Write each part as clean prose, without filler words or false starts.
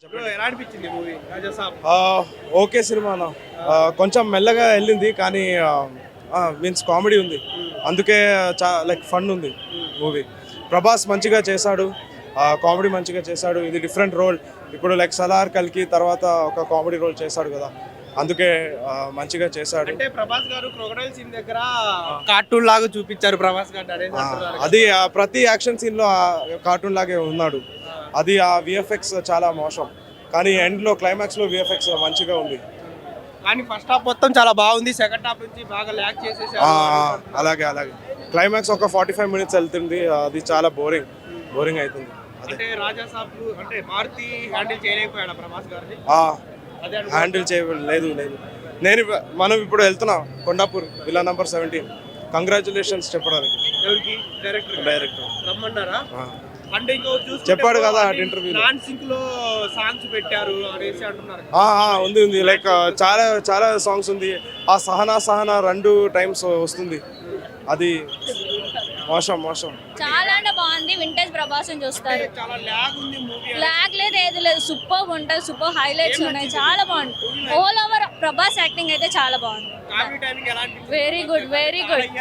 ఎలా అనిపించింది movie Raja Saab? Okay సినిమానా కొంచెం మెల్లగా వెళ్ళింది కానీ మీన్స్ కామెడీ ఉంది, అందుకే లైక్ ఫన్ ఉంది మూవీ. ప్రభాస్ మంచిగా చేశాడు, కామెడీ మంచిగా చేశాడు. ఇది డిఫరెంట్ రోల్, ఇప్పుడు లైక్ సలార్ కల్కి తర్వాత ఒక కామెడీ రోల్ చేశాడు కదా, అందుకే మంచిగా చేశాడు. అంటే ప్రభాస్ గారు క్రొకడైల్ సీన్ దగ్గర కార్టూన్ లాగా చూపించారు ప్రభాస్ గారు అనేసి అంటున్నారు. అది ప్రతి యాక్షన్ సీన్ లో కార్టూన్ లాగే ఉన్నాడు. అది ఆ విఎఫ్ఎక్స్ చాలా మోసం, కానీ ఎండ్ లో క్లైమాక్స్ లో విఎఫ్ఎక్స్ మంచిగా ఉంది. కానీ ఫస్ట్ హాఫ్ మొత్తం చాలా బాగుంది, సెకండ్ హాఫ్ నుంచి బాగా ల్యాక్ చేసేసారు. అలాగే క్లైమాక్స్ ఒక 45 మినిట్స్ వెళ్తుంది, అది చాలా బోరింగ్ అవుతుంది. అంటే రాజాసాబ్ అంటే మారుతి హ్యాండిల్ చేయలేకపోయాడు ప్రభాస్ గారిని. హ్యాండిల్ చేయలేదు. మనం ఇప్పుడు వెళ్తున్నాం కొండాపూర్ విలా నంబర్ 17. కంగ్రాచులేషన్స్ చెప్పడానికి. ఎవరికి? డైరెక్టర్ రమ్మన్నారా? అంటే ఇంకో చెప్పాడు కదా ఇంటర్వ్యూ. నాన్ సింక్ లో సాంగ్స్ పెట్టారు అనేసి అంటున్నారు. ఉంది లైక్ చాలా సాంగ్స్ ఉంది. ఆ సహనా 2 టైమ్స్ వస్తుంది, అది మోసం. చాలా అంటే బాగుంది. వింటేజ్ ప్రభాస్ చూస్తారు. చాలా ల్యాగ్ ఉంది మూవీ. ల్యాగ్ లేదు, ఏది లేదు. సూపర్ ఉంటుంది, సూపర్ హైలైట్స్ ఉన్నాయి, చాలా బాగుంది. ఆల్ ఓవర్ ప్రభాస్ యాక్టింగ్ అయితే చాలా బాగుంది. Very good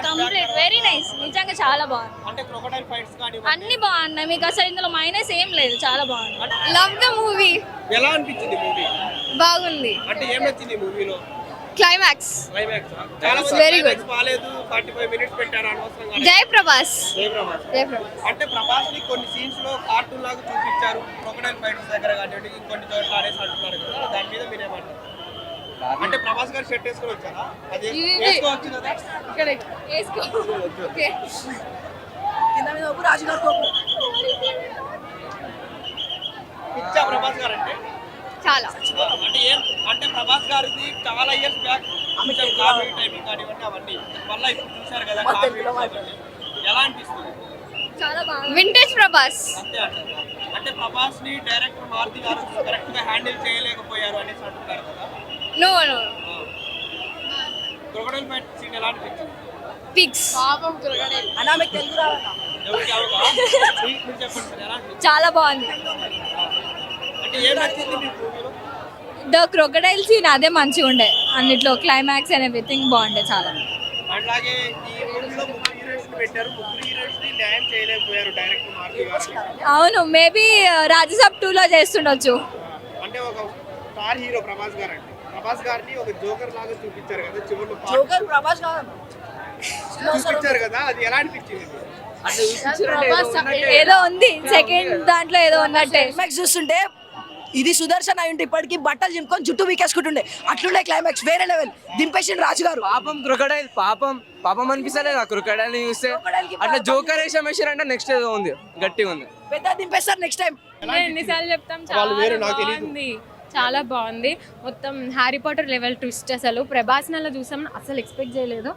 complete very nice. నిజంగా చాలా బాగుంది. అంటే క్రొకడైల్ ఫైట్స్ కానీ అన్ని బాగున్నాయి, మీకు అసలు ఇందులో మైనస్ ఏం లేదు, చాలా బాగుంది. Love the movie. ఎలా అనిపించింది మూవీ? బాగుంది. అంటే ఏం నచ్చింది మూవీలో? క్లైమాక్స్ చాలా వెరీ గుడ్. బాలేదు, 45 మినిట్స్ పెట్టారు అనవసరంగా. జై ప్రభాస్. అంటే ప్రభాస్ ని కొన్ని సీన్స్ లో కార్టూన్ లాగా చూపించారు, క్రొకడైల్ ఫైట్స్ దగ్గర కానీ ఇంకొన్ని చోట్ల అనేసి అంటున్నారు కదా, దాని మీద మీరేమంటారు? అంటే ప్రభాస్ గారు షర్ట్ వేసుకొని వచ్చారా? అది వేసుకోవచ్చు కదా. ఓకే. పిచ్చా ప్రభాస్ గారు అంటే చాలా అంటే అంటే ప్రభాస్ గారిది చాలా ఇయర్స్ బ్యాక్ కామెడీ టైమింగ్ కానివ్వండి అవన్నీ మళ్ళీ ఇప్పుడు చూసారు కదా కామెడీ, ఎలా అనిపిస్తుంది? చాలా బాగుంది. వింటేజ్ ప్రభాస్ అంతే అంటారు. అంటే ప్రభాస్ ని డైరెక్టర్ మారుతి గారు కరెక్ట్ గా హ్యాండిల్ చేయలేకపోయారు అనేసి అంటున్నారు కదా. నో క్రొకడైల్ ఫైట్ సీన్ ఎలా అనిపించింది? పిగ్స్ ఎవరికి అవగా మీరు చెప్పండి సార్, ఎలా అనిపించింది? చాలా బాగుంది. అంటే ఏం నచ్చింది మీకు మూవీలో? ద క్రొకడైల్ సీన్ అదే మంచిగా ఉండే, అన్నిట్లో క్లైమాక్స్ అండ్ ఎవ్రీథింగ్ బాగుండే చాలా. అలాగే ఈ మూవీలో 3 హీరోయిన్స్ పెట్టారు, 3 హీరోయిన్స్ ని న్యాయం చేయలేకపోయారు డైరెక్టర్ మారుతి గారు. అవును, మేబీ రాజసాబ్ 2 లో చేస్తుండొచ్చు. అంటే ఒక స్టార్ హీరో ప్రభాస్ గారు, అంటే ప్రభాస్ గారిని ఒక జోకర్ లాగా చూపించారు కదా చివరిలో, చూపించారు కదా, అది ఎలా అనిపించింది? ఏదో ఉంది సెకండ్ దాంట్లో, ఏదో ఉన్నట్టే. క్లైమాక్స్ చూస్తుంటే ఇది సుదర్శన్ అయి ఉంటే ఇప్పటికి బట్టలు చింపుకొని జుట్టు వీకేసుకుంటుండే, అట్లుండే క్లైమాక్స్ వేరే లెవెల్ దింపేసిండు రాజు గారు. పాపం క్రొకడైల్ పాపం అనిపిస్తలేదు ఆ క్రొకడైల్ చూస్తే. అట్లా జోకర్ వేసారంటే నెక్స్ట్ ఏదో ఉంది, గట్టిగా ఉంది, పెద్ద దింపేస్తారు నెక్స్ట్ టైం. ఎన్నిసార్లు చెప్తాం, చాలా బాగుంది, చాలా బాగుంది. మొత్తం హ్యారీ పాటర్ లెవెల్ ట్విస్ట్. అసలు ప్రభాస్ నల్ల చూసాం, అసలు ఎక్స్పెక్ట్ చేయలేదు.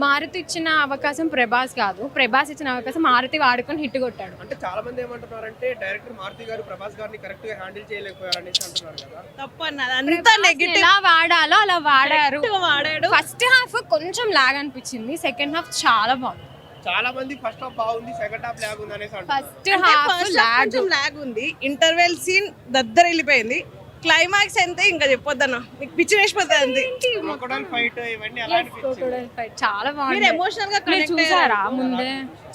మారుతి ఇచ్చిన అవకాశం ప్రభాస్ కాదు, ప్రభాస్ ఇచ్చిన అవకాశం మారుతి వాడుకొని హిట్ కొట్టాడు. అంటే చాలా మంది ఏమంటున్నారంటే డైరెక్టర్ మారుతి గారు ప్రభాస్ గారిని కరెక్ట్ గా హ్యాండిల్ చేయలేకపోయారు అనేసి అంటున్నారు కదా. ఎలా వాడాలో అలా వాడారు. ఫస్ట్ హాఫ్ కొంచెం లాగ్ అనిపించింది, సెకండ్ హాఫ్ చాలా బాగుంది. చాలా మంది ఫస్ట్ హాఫ్ బాగుంది, సెకండ్ హాఫ్ లాగ్ ఉంది అనేసి అంటున్నారు. ఫస్ట్ హాఫ్ లాగ్ ఉంది, ఇంటర్వెల్ సీన్ దద్దర వెళ్ళిపోయింది, క్లైమాక్స్ అంతే ఇంకా చెప్పొద్దన్న, మీకు పిచ్చి వేసిపోతుంది. క్రొకడైల్ ఫైట్ ఇవన్నీ ఎలా అనిపించింది? చాలా బాగుంది. మీరు ఎమోషనల్ గా కనెక్ట్ చూసారా ముందే?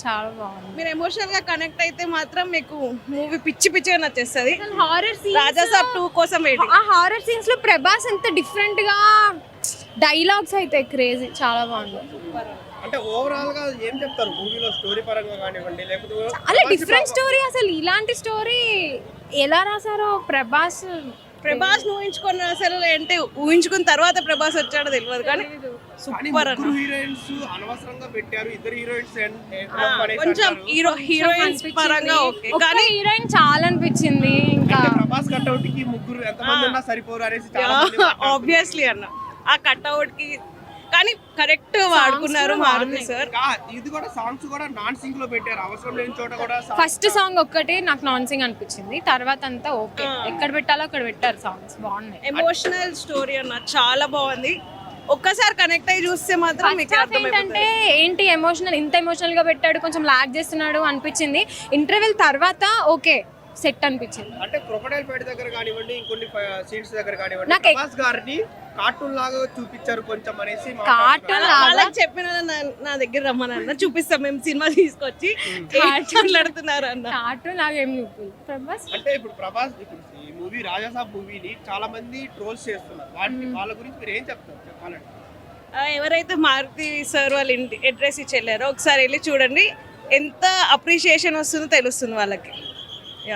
చాలా బాగుంది. మీరు ఎమోషనల్ గా కనెక్ట్ అయితే మాత్రం మీకు మూవీ పిచ్చిగా నచ్చేస్తుంది. హారర్ సీన్స్, రాజాసాబ్ 2 కోసం వెయిటింగ్. ఆ హారర్ సీన్స్ లో ప్రభాస్ ఎంత డిఫరెంట్ గా డైలాగ్స్ అయితే క్రేజీ, చాలా బాగుంది. అంటే ఓవరాల్ గా ఏం చెప్తారు మూవీలో స్టోరీ పరంగా కానివ్వండి, లేకపోతే చాలా డిఫరెంట్ స్టోరీ. అసలు ఇలాంటి స్టోరీ ఎలా రాసారో ప్రభాస్ ఊహించుకున్న, అసలు అంటే ఊహించుకున్న తర్వాత ప్రభాస్ వచ్చాడో తెలియదు కానీ సూపర్ అన్న. హీరోయిన్స్ అనవసరంగా పెట్టారు, 2 హీరోయిన్స్ కొంచెం హీరోయిన్స్ పరంగా ఓకే, కానీ హీరోయిన్ చాలా అనిపించింది. ఇంకా ప్రభాస్ కట్అవుట్ కి 3 ఎంతమంది ఉన్నా సరిపోరు అనేసి ఆబ్వియస్లీ అన్న, ఆ కట్అవుట్ కి కానీ కరెక్ట్ వాడుకున్నారు మారుతి సార్. ఇది కూడా సాంగ్స్ కూడా నాన్ సింక్ లో పెట్టారు, అవసరం లేని చోట కూడా. ఫస్ట్ సాంగ్ ఒక్కటే నాకు నాన్ సింగ్ అనిపించింది, తర్వాత అంతా ఓకే, ఎక్కడ పెట్టాలో అక్కడ పెట్టారు. సాంగ్స్ బాగున్నాయి. ఎమోషనల్ స్టోరీ అన్న, చాలా బాగుంది. ఒక్కసారి కనెక్ట్ అయ్యి చూస్తే మాత్రం మీకు ఏంటంటే ఏంటి ఎమోషనల్, ఇంత ఎమోషనల్ గా పెట్టాడు, కొంచెం లాగ్ చేస్తున్నాడు అనిపించింది. ఇంటర్వెల్ తర్వాత ఓకే సెట్ అనిపించింది. అంటే క్రొకడైల్ ఫైట్ దగ్గర కానివ్వండి, ఇంకొన్ని సీన్స్ దగ్గర కానివ్వండి, నాకు ప్రభాస్ గారిని కార్టూన్ లాగా చూపించారు కొంచెం అనేసి కార్టూన్ లాగా వాళ్ళకి చెప్పిన నా దగ్గర రమ్మనన్న చూపిస్తాం మేము సినిమా తీసుకొచ్చి మాట్లాడుతున్నారు అన్న. కార్టూన్ లాగా ఏం చూపి ప్రభాస్. అంటే ఇప్పుడు ప్రభాస్ ఈ మూవీ రాజాసాబ్ మూవీని చాలా మంది ట్రోల్స్ చేస్తున్నారు. వాళ్ళ గురించి మీరు ఏం చెప్తారు చెప్పాలంటే? ఎవరైతే మారుతి సార్ వాళ్ళ ఇంటి అడ్రస్ ఇచ్చి వెళ్ళారో ఒకసారి వెళ్ళి చూడండి, ఎంత అప్రిషియేషన్ వస్తుందో తెలుస్తుంది వాళ్ళకి.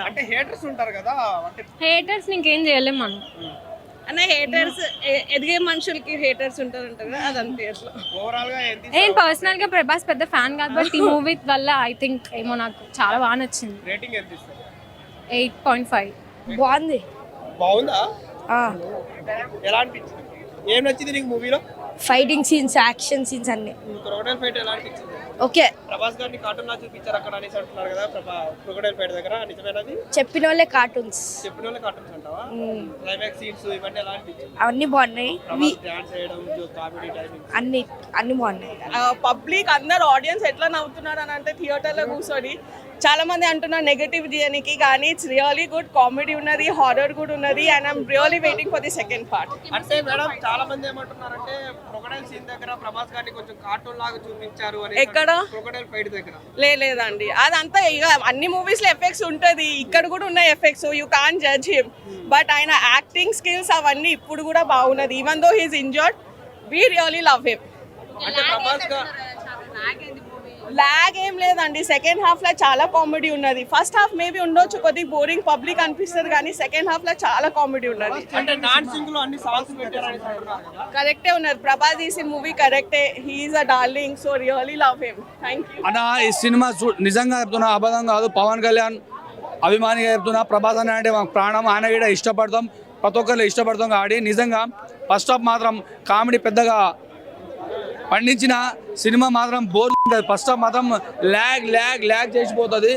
అంటే హేటర్స్ ఉంటారు కదా, అంటే హేటర్స్ ఇంకేం చేయలేం మనం. అన్న హేటర్స్ ఎదిగే మనుషులకి హేటర్స్ ఉంటారంట కదా, అదంతే అట్లా. ఓవరాల్ గా నేను పర్సనల్ గా ప్రభాస్ పెద్ద ఫ్యాన్ కాదు, బట్ ఈ మూవీ వల్ల ఐ థింక్ ఏమో నాకు చాలా బాగా నచ్చింది. రేటింగ్ ఎంత ఇస్తారు? 8.5. బాగుంది. బాగుందా? ఎలా అనిపించింది? ఏం నచ్చింది నీకు మూవీలో? ఫైటింగ్ సీన్స్, యాక్షన్ సీన్స్ అన్ని క్రొకడైల్ ఫైట్ ఎలా అనిపించింది? ఓకే. ప్రభాస్ గారిని కార్టూన్ లా చూపించారు అక్కడ అనేసి అంటున్నారు కదా క్రొకడైల్ ఫైట్ దగ్గర, నిజమేనది? చెప్పిన వాళ్ళే కార్టూన్స్, చెప్పిన వాళ్ళే కార్టూన్స్ అంటావా? క్లైమాక్స్ సీన్స్ ఇవన్నీ ఎలా అనిపించింది? అవన్నీ బాగున్నాయి. డాన్స్ చేయడం, కామెడీ టైమింగ్ అన్ని బాగున్నాయి. పబ్లిక్ అందరు ఆడియన్స్ ఎట్లా నవ్వుతున్నారు అని అంటే థియేటర్లో కూర్చొని చాలా మంది అంటున్నారు నెగటివ్ చేయడానికి, కానీ ఇట్స్ రియలీ గుడ్. కామెడీ ఉన్నది, హారర్ కూడా ఉన్నది, and I'm really waiting for the second part. అంటే మేడం చాలా మంది ఏమంటున్నారంటే క్రొకడైల్ సీన్ దగ్గర ప్రభాస్ గారిని కొంచెం కార్టూన్ లాగా చూపించారు అని. ఎక్కడ? క్రొకడైల్ ఫైట్ దగ్గర. లేదండి, అదంతా ఇక అన్ని మూవీస్ లో ఎఫెక్ట్స్ ఉంటది, ఇక్కడ కూడా ఉన్నాయి effects, you can judge him. But ఆయన యాక్టింగ్ స్కిల్స్ అవన్నీ ఇప్పుడు కూడా బాగున్నది. Even though he's injured, we really love him. అంటే ప్రభాస్ గారు లాగ్ ఏం లేదండి, సెకండ్ హాఫ్ లో చాలా కామెడీ ఉన్నది. ఫస్ట్ హాఫ్ మేబీ ఉండొచ్చు కొద్దిగా బోరింగ్ పబ్లిక్ అనిపిస్తుంది, కానీ సెకండ్ హాఫ్ లో చాలా కామెడీ ఉన్నది. అంటే డాన్సింగ్ లో అన్ని సాంగ్స్ పెట్టారని అంటున్నారు కదా. కరెక్టే ఉన్నారు, ప్రభాస్ తీసిన మూవీ కరెక్టే, he's a darling, so really love him. Thank you అన్న. ఈ సినిమా నిజంగా చెప్తున్నా, అబద్ధం కాదు. పవన్ కళ్యాణ్ అభిమానిగా చెప్తున్నా, ప్రభాస్ అన్న అంటే మాకు ప్రాణం. ఆయన కూడా ఇష్టపడతాం, ప్రతి ఒక్కరు ఇష్టపడతాం కాబట్టి నిజంగా ఫస్ట్ హాఫ్ మాత్రం కామెడీ పెద్దగా పండించిన సినిమా మాత్రం బోర్ ఉంటుంది. ఫస్ట్ హాఫ్ మాత్రం ల్యాగ్ చేసిపోతుంది.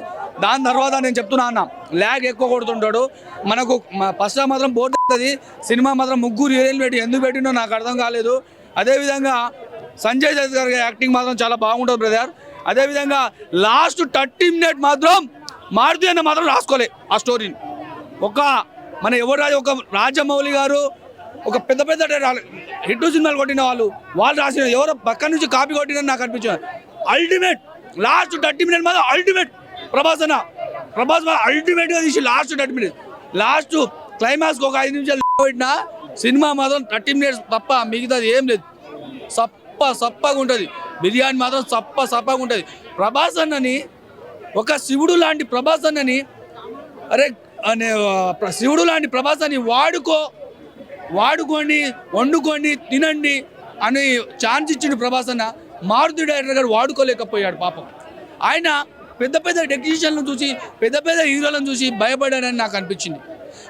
దాని తర్వాత నేను చెప్తున్నా అన్న, ల్యాగ్ ఎక్కువ కొడుతుంటాడు మనకు. ఫస్ట్ హాఫ్ మాత్రం బోర్ ఉంటుంది. సినిమా మాత్రం ముగ్గురు హీరోయిన్లు పెట్టి ఎందుకు పెట్టిండో నాకు అర్థం కాలేదు. అదేవిధంగా సంజయ్ దత్ గారి యాక్టింగ్ మాత్రం చాలా బాగుంటుంది బ్రదర్. అదేవిధంగా లాస్ట్ 30 minutes మాత్రం మారుతి అన్న మాత్రం రాసుకోలే ఆ స్టోరీని. మన ఎవరు ఒక రాజమౌళి గారు, ఒక పెద్ద హిట్ సినిమాలు కొట్టిన వాళ్ళు రాసిన ఎవరో పక్క నుంచి కాపీ కొట్టినని నాకు అనిపించింది. అల్టిమేట్ లాస్ట్ 30 minutes మాత్రం అల్టిమేట్ ప్రభాస్ అల్టిమేట్గా తీసి లాస్ట్ 30 minutes, లాస్ట్ క్లైమాక్స్కి ఒక 5 నిమిషాలు పెట్టిన సినిమా మాత్రం 30 minutes తప్ప మిగతాది ఏం లేదు. సప్పగా ఉంటుంది. బిర్యానీ మాత్రం సప్పగా ఉంటుంది. ప్రభాస్ అన్నని ఒక శివుడు లాంటి ప్రభాస్ అన్నని, అరే శివుడు లాంటి ప్రభాస్ అని వాడుకోండి, వండుకోండి, తినండి అని ఛాన్స్ ఇచ్చిండు ప్రభాస్ అన్న. మారుతి డైరెక్టర్ గారు వాడుకోలేకపోయాడు పాపం. ఆయన పెద్ద టెక్నీషియన్లను చూసి, పెద్ద హీరోలను చూసి భయపడాడని నాకు అనిపించింది.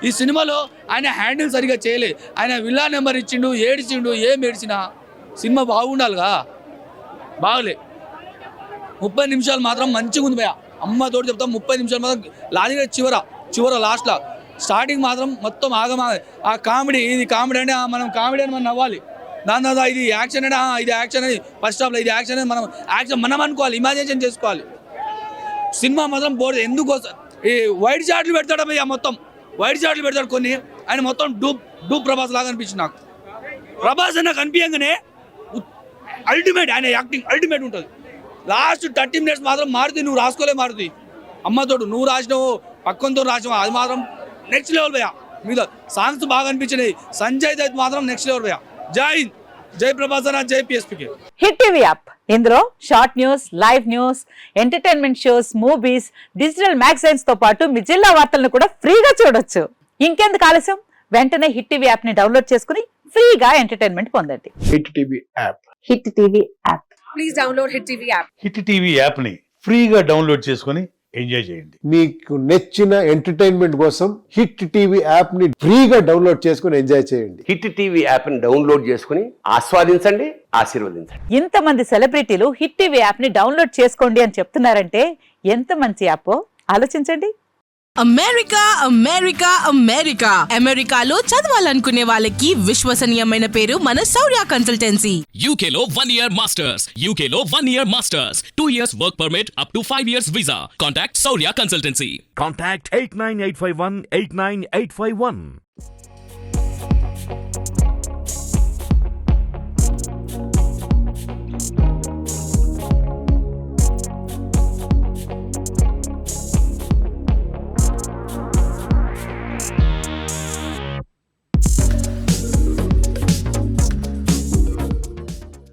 ఈ సినిమాలో ఆయన హ్యాండిల్ సరిగా చేయలే. ఆయన విల్లా నెంబర్ ఇచ్చిండు, ఏడిచిండు. ఏం ఏడిచినా సినిమా బాగుండాలిగా, బాగలే. 30 నిమిషాలు మాత్రం మంచిగా ఉంది భయ. అమ్మతోటి చెప్తాం, 30 నిమిషాలు మాత్రం లాజిగా చివర లాస్ట్లో. స్టార్టింగ్ మాత్రం మొత్తం ఆ కామెడీ, ఇది కామెడీ అంటే మనం కామెడీ అని మనం నవ్వాలి. దాని తర్వాత ఇది యాక్షన్ అంటే ఇది యాక్షన్ అని, ఫస్ట్ హాఫ్లో ఇది యాక్షన్ అని మనం అనుకోవాలి, ఇమాజినేషన్ చేసుకోవాలి. సినిమా మాత్రం బోర్డు ఎందుకు ఈ వైట్ షాట్లు పెడతాడు భయ్య, మొత్తం వైట్ షాట్లు పెడతాడు కొన్ని. ఆయన మొత్తం డూప్ ప్రభాస్ లాగా అనిపించింది నాకు. ప్రభాస్ అన్న కనిపించగానే అల్టిమేట్, ఆయన యాక్టింగ్ అల్టిమేట్ ఉంటుంది. లాస్ట్ 30 minutes మాత్రం మారుతి నువ్వు రాసుకోలే. మారుతి అమ్మతోడు నువ్వు రాసినావు, పక్కనతో రాసినావు, అది మాత్రం నెక్స్ట్ లెవెల్ భయ్యా. మీద సాంగ్స్ బాగా అనిపించినాయి. సంజయ్ దత్ మాత్రం నెక్స్ట్ లెవెల్ భయ్యా. జై హింద్, జై ప్రభాస్ అన్న, జై పిఎస్పీకి. హిట్ టీవీ యాప్, ఇందులో short news, live news, entertainment shows, movies, digital magazines తో పాటు మీ జిల్లా వార్తలను కూడా ఫ్రీగా చూడొచ్చు. ఇంకెందుకు ఆలస్యం, వెంటనే హిట్ టీవీ యాప్ ని డౌన్లోడ్ చేసుకుని ఫ్రీగా ఎంటర్టైన్మెంట్ పొందండి. Hit TV app. Hit TV app. Please download hit TV app. Hit TV app ని ఫ్రీగా డౌన్లోడ్ చేసుకొని ఎంజాయ్ చేయండి. మీకు నచ్చిన ఎంటర్టైన్మెంట్ కోసం హిట్ టీవీ యాప్ ని ఫ్రీగా డౌన్లోడ్ చేసుకొని ఎంజాయ్ చేయండి. హిట్ టీవీ యాప్ ని డౌన్లోడ్ చేసుకుని ఆస్వాదించండి, ఆశీర్వదించండి. ఇంతమంది సెలబ్రిటీలు హిట్ టీవీ యాప్ ని డౌన్లోడ్ చేసుకోండి అని చెప్తున్నారంటే ఎంత మంచి యాప్ ఆలోచించండి. అమెరికా అమెరికా అమెరికా అమెరికాలో చదవాలనుకునే వాళ్ళకి విశ్వసనీయమైన పేరు మన శౌర్య కన్సల్టెన్సీ. UK లో 1 year masters, UK లో 1 year masters, 2 years work permit up to 5 years visa. Contact Saurya Consultancy. Contact 89851 89851.